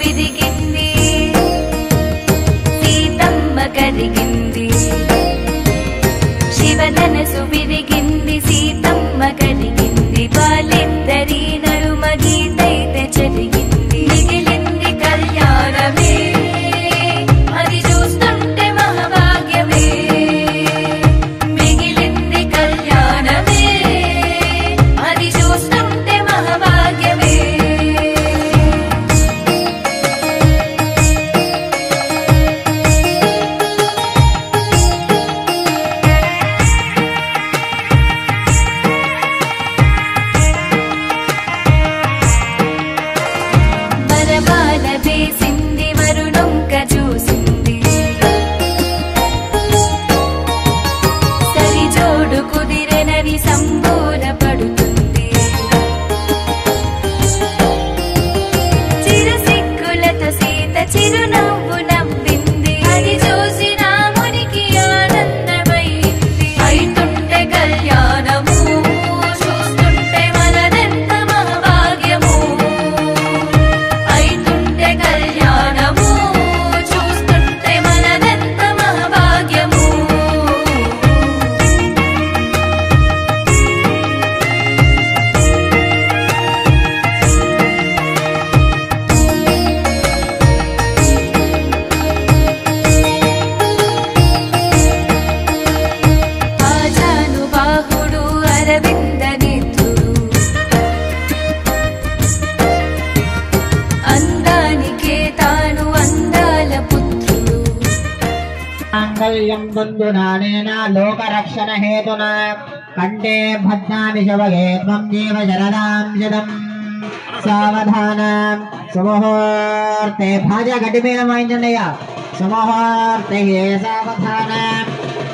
విరిగింది సీతమ్మ కరిగింది శివధనసు విరిగింది సీతమ్మ కరిగింది వాళ్ళిద్దరి నడుమ గీతైతే జరిగింది మిగిలింది కళ్యాణమే అది చూస్తుంటే మహాభాగ్యమే మిగిలింది కళ్యాణమే అది చూస్తుంటే మహాభాగ్యమే వేసింది వరుణొంక చూసింది సరిజోడు కుదిరెనని సంబోర పడుతుంది చిరుసిగ్గులతో సీత చిరునవ్వు నవ్వింది అది చూసి రామునికి ఆనందమైంది అయితుంటే కళ్యాణము చూస్తుంటే మనదెంత మహాభాగ్యము కళ్యాణము చూస్తుంటే మనదెంత మహాభాగ్యము ఆజానుబాహుడు అరవింద నేత్రుడు అందానికే తాను అందాల పుత్రుడు మాంగళ్యం బంధునానేన లోకరక్షణ హేతునా కంఠే భద్నామి శవగే త్వం జీవ శరదాం శతం సావధానం సుముహూర్తే భాజ గడ్డి మీద వాయించండియ్యా సుముహూర్తే సావధానం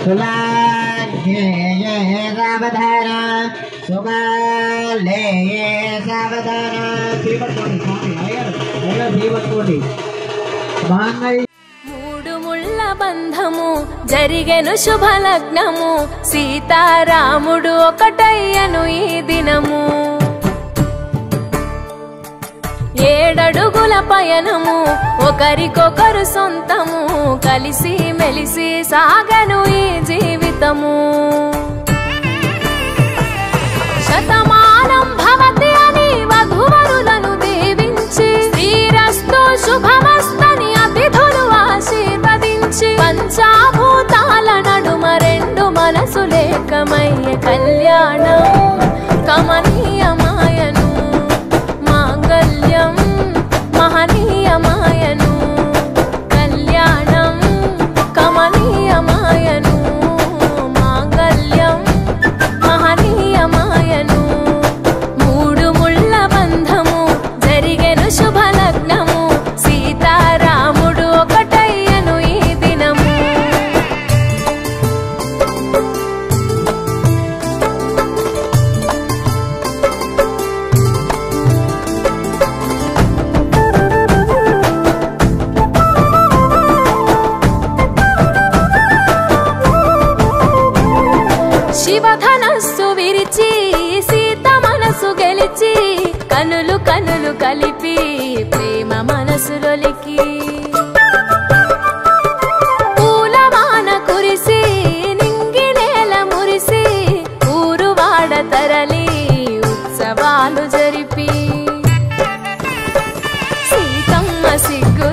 సులాఘ్యే సావధానం సుగాలే సావధానం శ్రీపట్టుకోండి స్వామి అయ్యారు శ్రీపట్టుకోండి మాంగళ్య బంధము జరిగెను శుభలగ్నము సీతారాముడు ఒకటయ్యను ఈ దినము 7 అడుగుల పయనము ఒకరికొకరు సొంతము కలిసి మెలిసి సాగను ఈ జీవితము శతమానం భవతి అని వధువరులను దీవించి శ్రీరస్తు శుభమస్తని అతిథులు ఆశీర్వదించి పంచాభూతాల నడుమ 2 మనసులేకమయ్య కళ్యాణం కమనీయమాయను మాంగళ్యం మహనీయమాయను కళ్యాణం కమనీయమాయను మాంగళ్యం మహనీయమాయను 3 ముళ్ళ బంధము జరిగెను శుభలగ్నము సీతారాముడు ఒకటయ్యను ఈ దినము శివధనస్సు విరిచి సీత మనసు గెలిచి కనులు కనులు కలిపి ప్రేమ మనసులొలికి పూలవాన కురిసి నింగి నేల మురిసి ఊరువాడ తరలి ఉత్సవాలు జరిపి సీతమ్మ సిగ్గు